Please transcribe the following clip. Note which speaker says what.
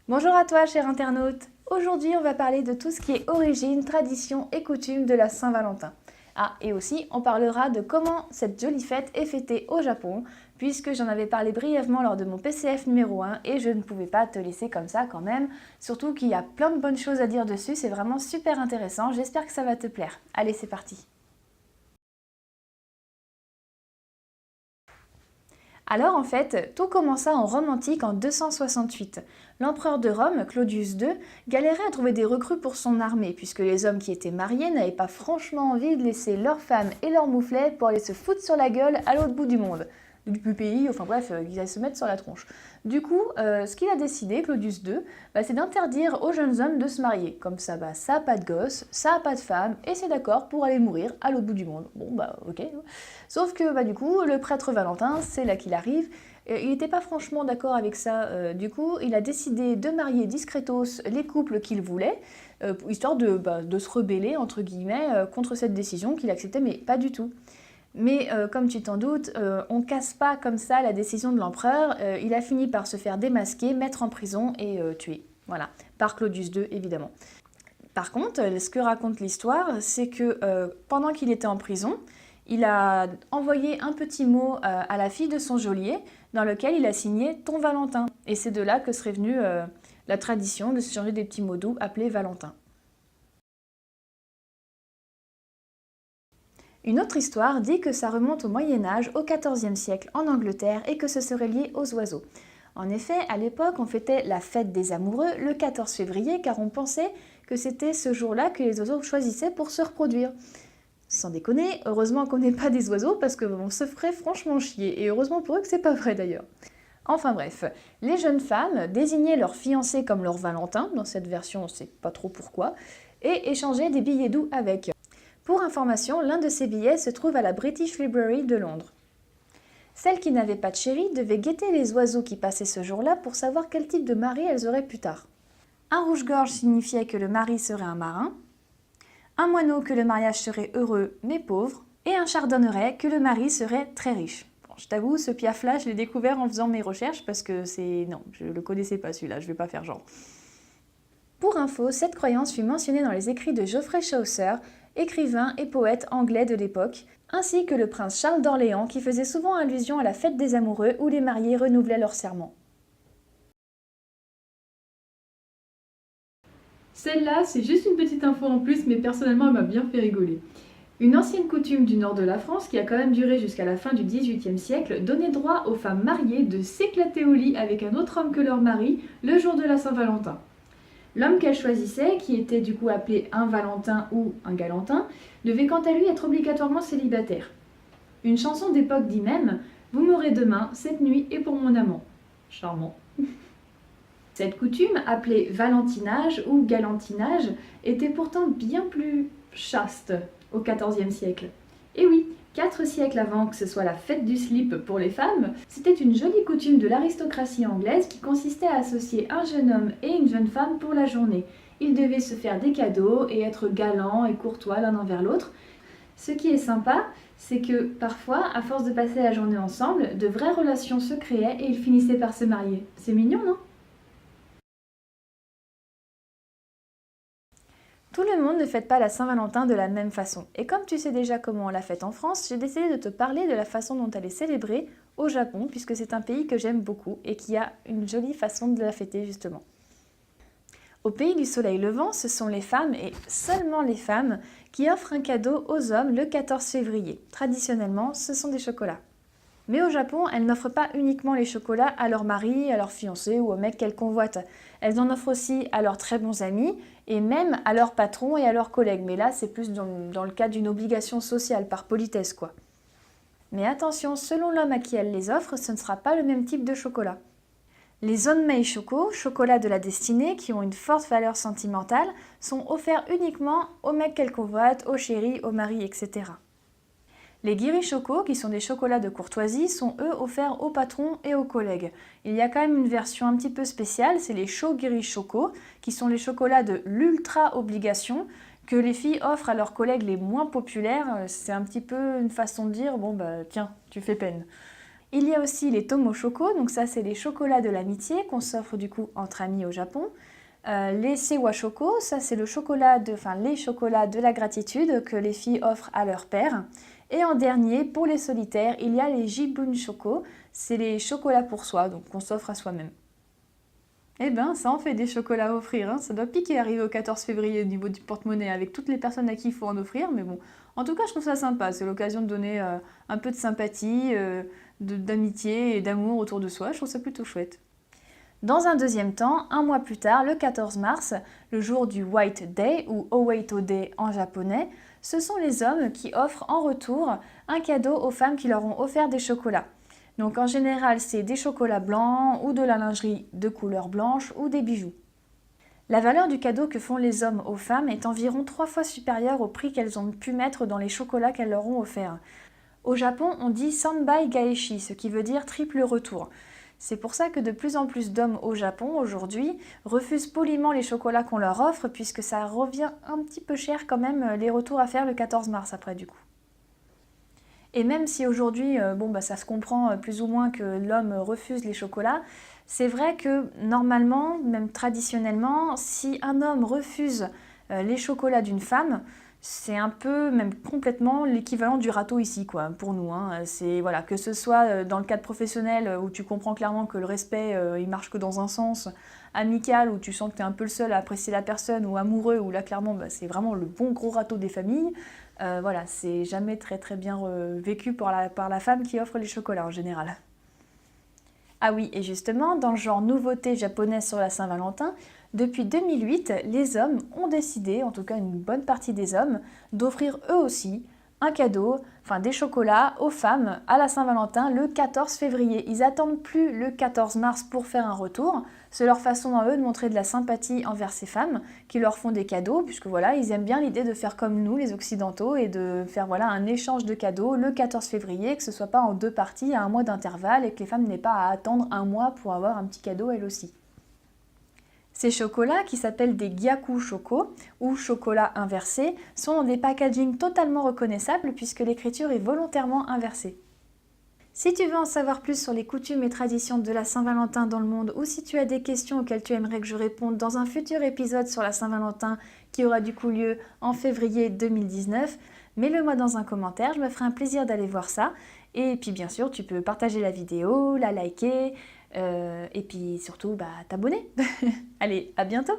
Speaker 1: Bonjour à toi, cher internaute. Aujourd'hui, on va parler de tout ce qui est origine, tradition et coutume de la Saint-Valentin. Ah, et aussi, on parlera de comment cette jolie fête est fêtée au Japon, puisque j'en avais parlé brièvement lors de mon PCF numéro 1 et je ne pouvais pas te laisser comme ça quand même. Surtout qu'il y a plein de bonnes choses à dire dessus, c'est vraiment super intéressant. J'espère que ça va te plaire. Allez, c'est parti. Alors en fait, tout commença en Rome antique en 268. L'empereur de Rome, Claudius II, galérait à trouver des recrues pour son armée, puisque les hommes qui étaient mariés n'avaient pas franchement envie de laisser leurs femmes et leurs mouflets pour aller se foutre sur la gueule à l'autre bout du monde. Du pays, enfin bref, ils allaient se mettre sur la tronche. Du coup, ce qu'il a décidé, Claudius II, c'est d'interdire aux jeunes hommes de se marier. Comme ça, ça n'a pas de gosse, ça n'a pas de femme, et c'est d'accord pour aller mourir à l'autre bout du monde. Bon, ok. Sauf que du coup, le prêtre Valentin, c'est là qu'il arrive, il n'était pas franchement d'accord avec ça. Du coup, il a décidé de marier discretos les couples qu'il voulait, histoire de se rebeller, entre guillemets, contre cette décision qu'il acceptait, mais pas du tout. Mais comme tu t'en doutes, on casse pas comme ça la décision de l'empereur. Il a fini par se faire démasquer, mettre en prison et tuer. Voilà, par Claudius II évidemment. Par contre, ce que raconte l'histoire, c'est que pendant qu'il était en prison, il a envoyé un petit mot à la fille de son geôlier dans lequel il a signé Ton Valentin. Et c'est de là que serait venue la tradition de se changer des petits mots doux appelés Valentin. Une autre histoire dit que ça remonte au Moyen-Âge, au XIVe siècle, en Angleterre, et que ce serait lié aux oiseaux. En effet, à l'époque, on fêtait la fête des amoureux le 14 février, car on pensait que c'était ce jour-là que les oiseaux choisissaient pour se reproduire. Sans déconner, heureusement qu'on n'est pas des oiseaux, parce qu'on se ferait franchement chier, et heureusement pour eux que c'est pas vrai d'ailleurs. Enfin bref, les jeunes femmes désignaient leurs fiancés comme leur Valentin, dans cette version on sait pas trop pourquoi, et échangeaient des billets doux avec. Pour information, l'un de ces billets se trouve à la British Library de Londres. Celles qui n'avaient pas de chéri devaient guetter les oiseaux qui passaient ce jour-là pour savoir quel type de mari elles auraient plus tard. Un rouge-gorge signifiait que le mari serait un marin, un moineau que le mariage serait heureux mais pauvre, et un chardonneret que le mari serait très riche. Bon, je t'avoue, ce piaf-là, je l'ai découvert en faisant mes recherches parce que c'est... Non, je le connaissais pas celui-là, je vais pas faire genre. Pour info, cette croyance fut mentionnée dans les écrits de Geoffrey Chaucer, écrivain et poète anglais de l'époque, ainsi que le prince Charles d'Orléans qui faisait souvent allusion à la fête des amoureux où les mariés renouvelaient leur serment.
Speaker 2: Celle-là, c'est juste une petite info en plus, mais personnellement, elle m'a bien fait rigoler. Une ancienne coutume du nord de la France, qui a quand même duré jusqu'à la fin du XVIIIe siècle, donnait droit aux femmes mariées de s'éclater au lit avec un autre homme que leur mari le jour de la Saint-Valentin. L'homme qu'elles choisissaient, qui était du coup appelé un Valentin ou un Galantin, devait quant à lui être obligatoirement célibataire. Une chanson d'époque dit même « Vous m'aurez demain, cette nuit et pour mon amant ». Charmant. Cette coutume, appelée valentinage ou galantinage, était pourtant bien plus chaste au XIVe siècle. Et oui, 4 siècles avant que ce soit la fête du slip pour les femmes, c'était une jolie coutume de l'aristocratie anglaise qui consistait à associer un jeune homme et une jeune femme pour la journée. Ils devaient se faire des cadeaux et être galants et courtois l'un envers l'autre. Ce qui est sympa, c'est que parfois, à force de passer la journée ensemble, de vraies relations se créaient et ils finissaient par se marier. C'est mignon, non ?
Speaker 1: Tout le monde ne fête pas la Saint-Valentin de la même façon. Et comme tu sais déjà comment on la fête en France, j'ai décidé de te parler de la façon dont elle est célébrée au Japon, puisque c'est un pays que j'aime beaucoup et qui a une jolie façon de la fêter justement. Au pays du soleil levant, ce sont les femmes, et seulement les femmes, qui offrent un cadeau aux hommes le 14 février. Traditionnellement, ce sont des chocolats. Mais au Japon, elles n'offrent pas uniquement les chocolats à leur mari, à leur fiancé ou au mec qu'elles convoitent. Elles en offrent aussi à leurs très bons amis et même à leurs patrons et à leurs collègues. Mais là, c'est plus dans le cadre d'une obligation sociale, par politesse quoi. Mais attention, selon l'homme à qui elles les offrent, ce ne sera pas le même type de chocolat. Les Onmei Choco, chocolats de la destinée, qui ont une forte valeur sentimentale, sont offerts uniquement aux mecs qu'elles convoitent, aux chéris, aux maris, etc. Les Giri Choco, qui sont des chocolats de courtoisie, sont eux offerts aux patrons et aux collègues. Il y a quand même une version un petit peu spéciale, c'est les Shogiri Choco, qui sont les chocolats de l'ultra obligation, que les filles offrent à leurs collègues les moins populaires. C'est un petit peu une façon de dire, bon tiens, tu fais peine. Il y a aussi les tomo choco, donc ça c'est les chocolats de l'amitié qu'on s'offre du coup entre amis au Japon. Les sewa choco, ça c'est les chocolats de la gratitude que les filles offrent à leur père. Et en dernier, pour les solitaires, il y a les jibun choco, c'est les chocolats pour soi, donc qu'on s'offre à soi-même. Eh ben, ça en fait des chocolats à offrir, hein. Ça doit piquer arriver au 14 février au niveau du porte-monnaie avec toutes les personnes à qui il faut en offrir, mais bon, en tout cas je trouve ça sympa, c'est l'occasion de donner un peu de sympathie, d'amitié et d'amour autour de soi, je trouve ça plutôt chouette. Dans un deuxième temps, un mois plus tard, le 14 mars, le jour du White Day ou Oweito Day en japonais, ce sont les hommes qui offrent en retour un cadeau aux femmes qui leur ont offert des chocolats. Donc en général, c'est des chocolats blancs ou de la lingerie de couleur blanche ou des bijoux. La valeur du cadeau que font les hommes aux femmes est environ 3 fois supérieure au prix qu'elles ont pu mettre dans les chocolats qu'elles leur ont offerts. Au Japon, on dit Sanbai Gaeshi, ce qui veut dire triple retour. C'est pour ça que de plus en plus d'hommes au Japon aujourd'hui refusent poliment les chocolats qu'on leur offre puisque ça revient un petit peu cher quand même les retours à faire le 14 mars après du coup. Et même si aujourd'hui, ça se comprend plus ou moins que l'homme refuse les chocolats, c'est vrai que normalement, même traditionnellement, si un homme refuse les chocolats d'une femme, c'est un peu, même complètement l'équivalent du râteau ici, quoi, pour nous, hein. C'est, voilà, que ce soit dans le cadre professionnel où tu comprends clairement que le respect, il marche que dans un sens, amical où tu sens que tu es un peu le seul à apprécier la personne, ou amoureux où là clairement c'est vraiment le bon gros râteau des familles. Voilà, c'est jamais très très bien vécu par la femme qui offre les chocolats en général. Ah oui, et justement, dans le genre nouveauté japonaise sur la Saint-Valentin, depuis 2008, les hommes ont décidé, en tout cas une bonne partie des hommes, d'offrir eux aussi un cadeau, enfin des chocolats aux femmes à la Saint-Valentin le 14 février. Ils attendent plus le 14 mars pour faire un retour. C'est leur façon à eux de montrer de la sympathie envers ces femmes qui leur font des cadeaux, puisque voilà, ils aiment bien l'idée de faire comme nous, les Occidentaux, et de faire voilà un échange de cadeaux le 14 février, que ce soit pas en deux parties à un mois d'intervalle et que les femmes n'aient pas à attendre un mois pour avoir un petit cadeau elles aussi. Ces chocolats, qui s'appellent des gyaku choco ou chocolat inversé, sont dans des packagings totalement reconnaissables puisque l'écriture est volontairement inversée. Si tu veux en savoir plus sur les coutumes et traditions de la Saint-Valentin dans le monde ou si tu as des questions auxquelles tu aimerais que je réponde dans un futur épisode sur la Saint-Valentin qui aura du coup lieu en février 2019, mets-le-moi dans un commentaire, je me ferai un plaisir d'aller voir ça. Et puis bien sûr, tu peux partager la vidéo, la liker et puis surtout t'abonner. Allez, à bientôt!